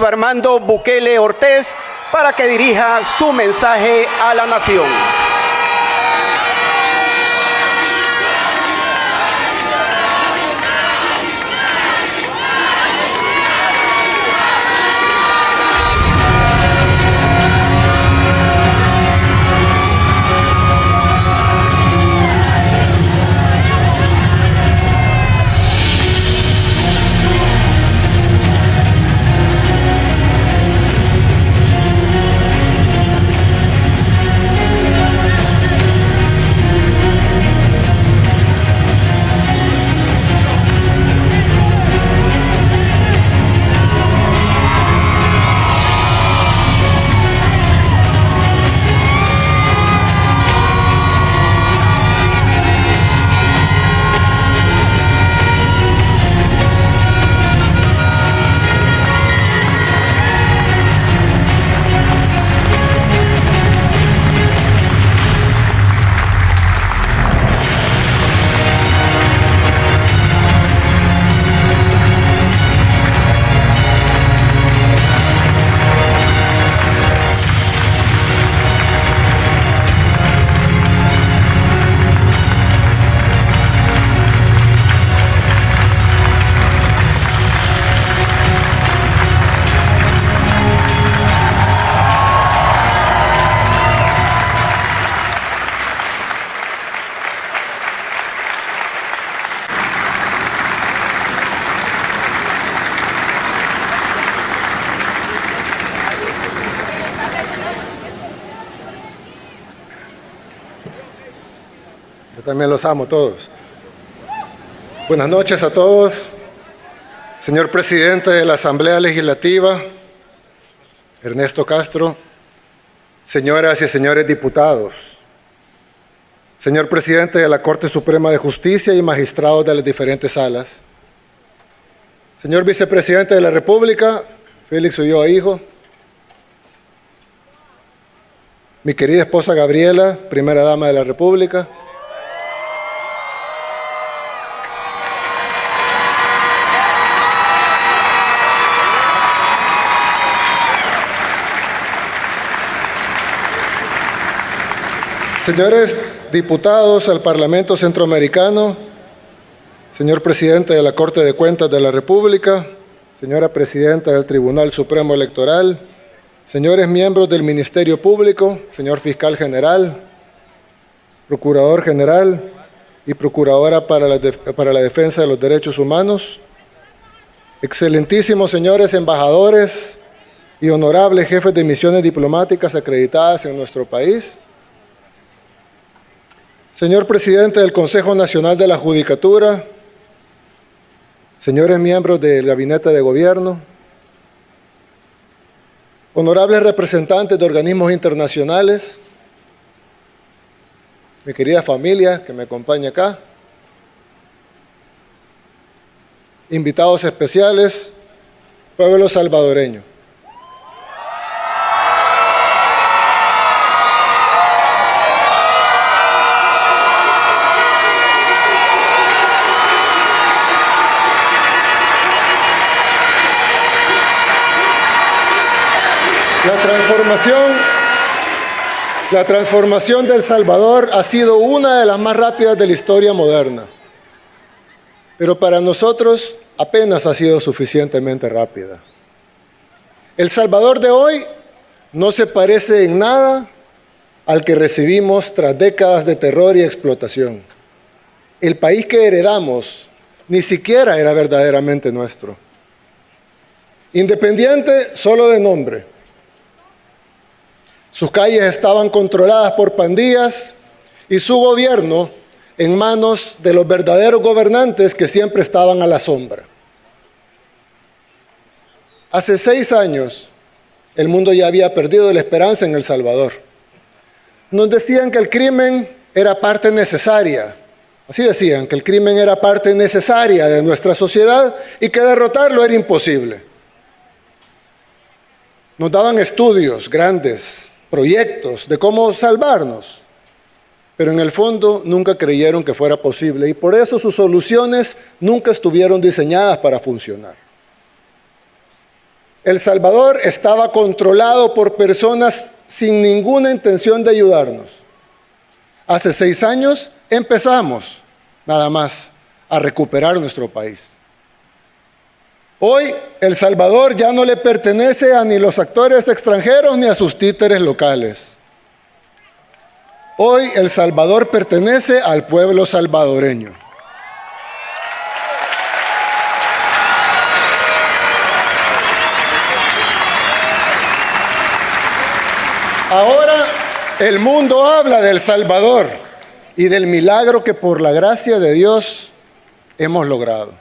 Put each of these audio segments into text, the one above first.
Armando Bukele Ortiz para que dirija su mensaje a la nación. Yo también los amo todos. Buenas noches a todos. Señor presidente de la Asamblea Legislativa, Ernesto Castro, señoras y señores diputados, señor presidente de la Corte Suprema de Justicia y magistrados de las diferentes salas, señor vicepresidente de la República, Félix Ulloa Hijo, mi querida esposa Gabriela, primera dama de la República, señores diputados al Parlamento Centroamericano, señor presidente de la Corte de Cuentas de la República, señora presidenta del Tribunal Supremo Electoral, señores miembros del Ministerio Público, señor fiscal general, procurador general y procuradora para la defensa de los derechos humanos, excelentísimos señores embajadores y honorables jefes de misiones diplomáticas acreditadas en nuestro país, señor presidente del Consejo Nacional de la Judicatura, señores miembros del Gabinete de Gobierno, honorables representantes de organismos internacionales, mi querida familia que me acompaña acá, invitados especiales, pueblo salvadoreño. La transformación de El Salvador ha sido una de las más rápidas de la historia moderna, pero para nosotros apenas ha sido suficientemente rápida. El Salvador de hoy no se parece en nada al que recibimos tras décadas de terror y explotación. El país que heredamos ni siquiera era verdaderamente nuestro. Independiente solo de nombre. Sus calles estaban controladas por pandillas y su gobierno en manos de los verdaderos gobernantes que siempre estaban a la sombra. Hace 6 años, el mundo ya había perdido la esperanza en El Salvador. Nos decían que el crimen era parte necesaria. Así decían, que el crimen era parte necesaria de nuestra sociedad y que derrotarlo era imposible. Nos daban estudios grandes, proyectos de cómo salvarnos, pero en el fondo nunca creyeron que fuera posible y por eso sus soluciones nunca estuvieron diseñadas para funcionar. El Salvador estaba controlado por personas sin ninguna intención de ayudarnos. Hace 6 años empezamos, nada más, a recuperar nuestro país. Hoy, El Salvador ya no le pertenece a ni los actores extranjeros ni a sus títeres locales. Hoy, El Salvador pertenece al pueblo salvadoreño. Ahora el mundo habla de El Salvador y del milagro que por la gracia de Dios hemos logrado.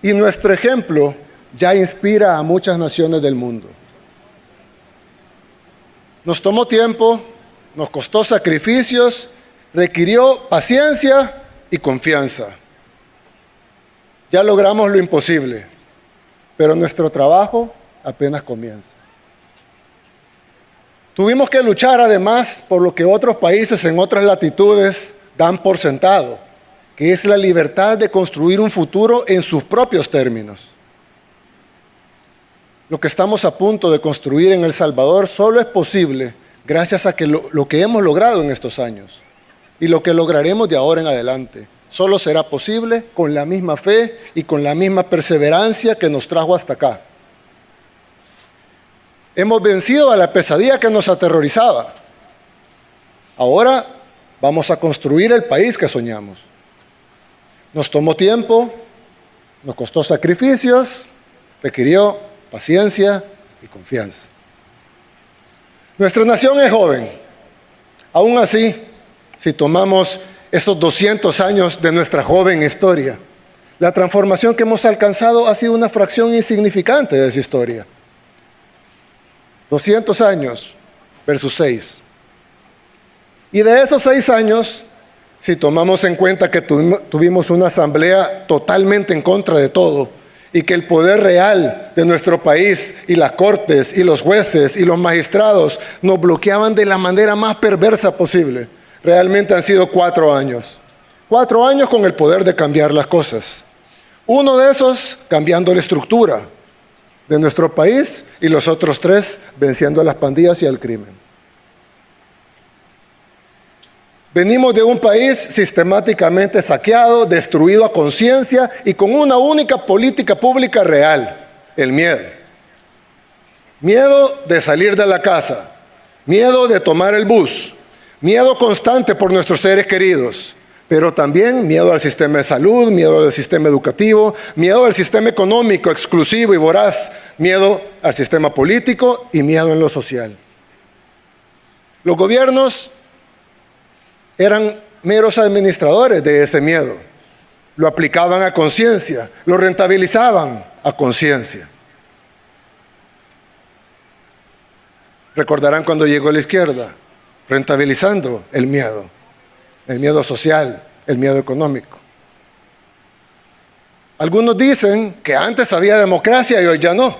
Y nuestro ejemplo ya inspira a muchas naciones del mundo. Nos tomó tiempo, nos costó sacrificios, requirió paciencia y confianza. Ya logramos lo imposible, pero nuestro trabajo apenas comienza. Tuvimos que luchar además por lo que otros países en otras latitudes dan por sentado, que es la libertad de construir un futuro en sus propios términos. Lo que estamos a punto de construir en El Salvador solo es posible gracias a que lo que hemos logrado en estos años y lo que lograremos de ahora en adelante. Solo será posible con la misma fe y con la misma perseverancia que nos trajo hasta acá. Hemos vencido a la pesadilla que nos aterrorizaba. Ahora vamos a construir el país que soñamos. Nos tomó tiempo, nos costó sacrificios, requirió paciencia y confianza. Nuestra nación es joven. Aún así, si tomamos esos 200 años de nuestra joven historia, la transformación que hemos alcanzado ha sido una fracción insignificante de esa historia. 200 años versus 6. Y de esos 6 años, si tomamos en cuenta que tuvimos una asamblea totalmente en contra de todo y que el poder real de nuestro país y las cortes y los jueces y los magistrados nos bloqueaban de la manera más perversa posible, realmente han sido 4 años. 4 años con el poder de cambiar las cosas. Uno de esos cambiando la estructura de nuestro país y los otros 3 venciendo a las pandillas y al crimen. Venimos de un país sistemáticamente saqueado, destruido a conciencia y con una única política pública real: el miedo. Miedo de salir de la casa, miedo de tomar el bus, miedo constante por nuestros seres queridos, pero también miedo al sistema de salud, miedo al sistema educativo, miedo al sistema económico exclusivo y voraz, miedo al sistema político y miedo en lo social. Los gobiernos eran meros administradores de ese miedo. Lo aplicaban a conciencia, lo rentabilizaban a conciencia. Recordarán cuando llegó la izquierda, rentabilizando el miedo social, el miedo económico. Algunos dicen que antes había democracia y hoy ya no.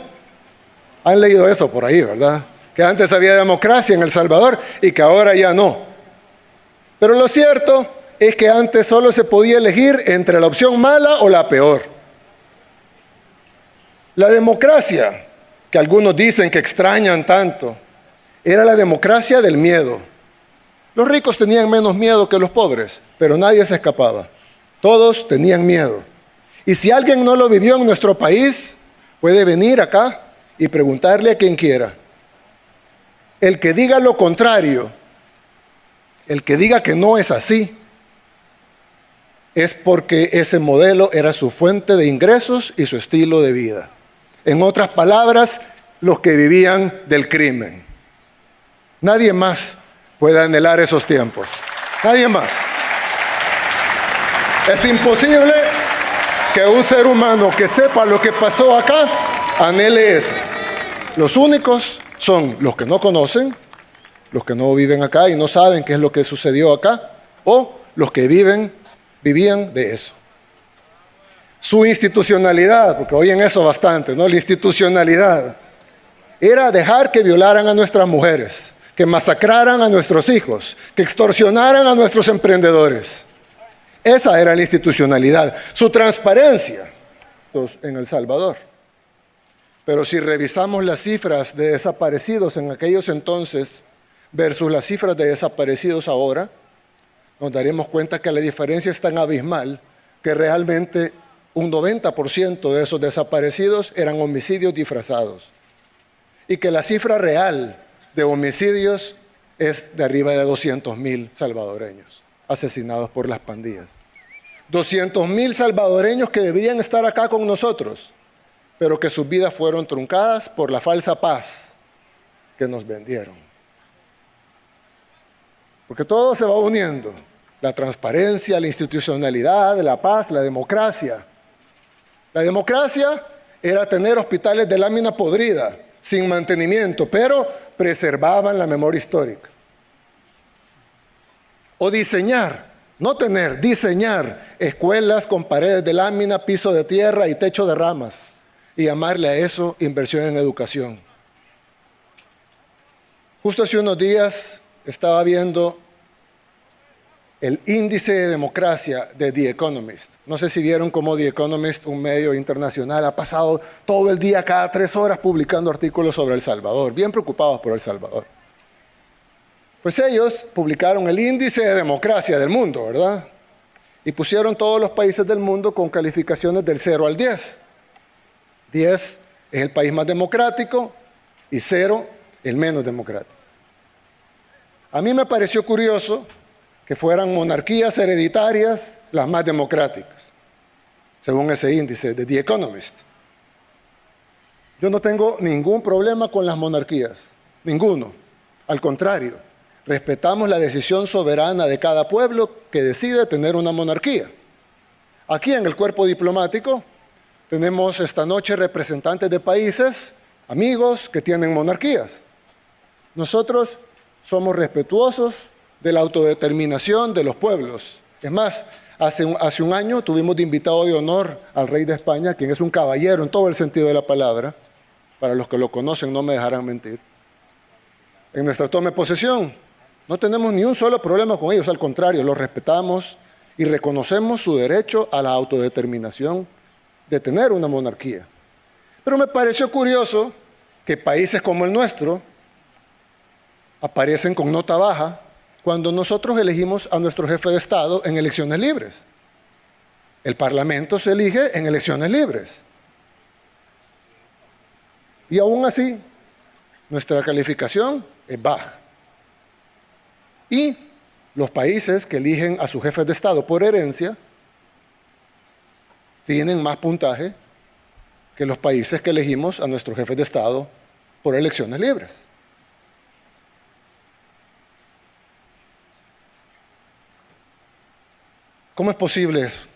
Han leído eso por ahí, ¿verdad? Que antes había democracia en El Salvador y que ahora ya no. Pero lo cierto es que antes solo se podía elegir entre la opción mala o la peor. La democracia, que algunos dicen que extrañan tanto, era la democracia del miedo. Los ricos tenían menos miedo que los pobres, pero nadie se escapaba. Todos tenían miedo. Y si alguien no lo vivió en nuestro país, puede venir acá y preguntarle a quien quiera. El que diga lo contrario, el que diga que no es así, es porque ese modelo era su fuente de ingresos y su estilo de vida. En otras palabras, los que vivían del crimen. Nadie más puede anhelar esos tiempos. Nadie más. Es imposible que un ser humano que sepa lo que pasó acá anhele eso. Los únicos son los que no conocen, los que no viven acá y no saben qué es lo que sucedió acá, o los que vivían de eso. Su institucionalidad, porque oyen eso bastante, ¿no? La institucionalidad era dejar que violaran a nuestras mujeres, que masacraran a nuestros hijos, que extorsionaran a nuestros emprendedores. Esa era la institucionalidad. Su transparencia en El Salvador. Pero si revisamos las cifras de desaparecidos en aquellos entonces versus las cifras de desaparecidos ahora, nos daremos cuenta que la diferencia es tan abismal que realmente un 90% de esos desaparecidos eran homicidios disfrazados. Y que la cifra real de homicidios es de arriba de 200,000 salvadoreños asesinados por las pandillas. 200,000 salvadoreños que deberían estar acá con nosotros, pero que sus vidas fueron truncadas por la falsa paz que nos vendieron. Porque todo se va uniendo: la transparencia, la institucionalidad, la paz, la democracia. La democracia era tener hospitales de lámina podrida, sin mantenimiento, pero preservaban la memoria histórica. O diseñar, no tener, diseñar escuelas con paredes de lámina, piso de tierra y techo de ramas, y llamarle a eso inversión en educación. Justo hace unos días estaba viendo el índice de democracia de The Economist. No sé si vieron cómo The Economist, un medio internacional, ha pasado todo el día, cada 3 horas, publicando artículos sobre El Salvador, bien preocupados por El Salvador. Pues ellos publicaron el índice de democracia del mundo, ¿verdad? Y pusieron todos los países del mundo con calificaciones del 0 al 10. 10 es el país más democrático y 0 el menos democrático. A mí me pareció curioso que fueran monarquías hereditarias las más democráticas, según ese índice de The Economist. Yo no tengo ningún problema con las monarquías, ninguno. Al contrario, respetamos la decisión soberana de cada pueblo que decide tener una monarquía. Aquí en el cuerpo diplomático tenemos esta noche representantes de países, amigos, que tienen monarquías. Nosotros somos respetuosos de la autodeterminación de los pueblos. Es más, hace un año tuvimos de invitado de honor al rey de España, quien es un caballero en todo el sentido de la palabra. Para los que lo conocen no me dejarán mentir. En nuestra toma de posesión no tenemos ni un solo problema con ellos, al contrario, los respetamos y reconocemos su derecho a la autodeterminación de tener una monarquía. Pero me pareció curioso que países como el nuestro aparecen con nota baja cuando nosotros elegimos a nuestro jefe de Estado en elecciones libres. El Parlamento se elige en elecciones libres. Y aún así, nuestra calificación es baja. Y los países que eligen a sus jefes de Estado por herencia tienen más puntaje que los países que elegimos a nuestros jefes de Estado por elecciones libres. ¿Cómo es posible eso?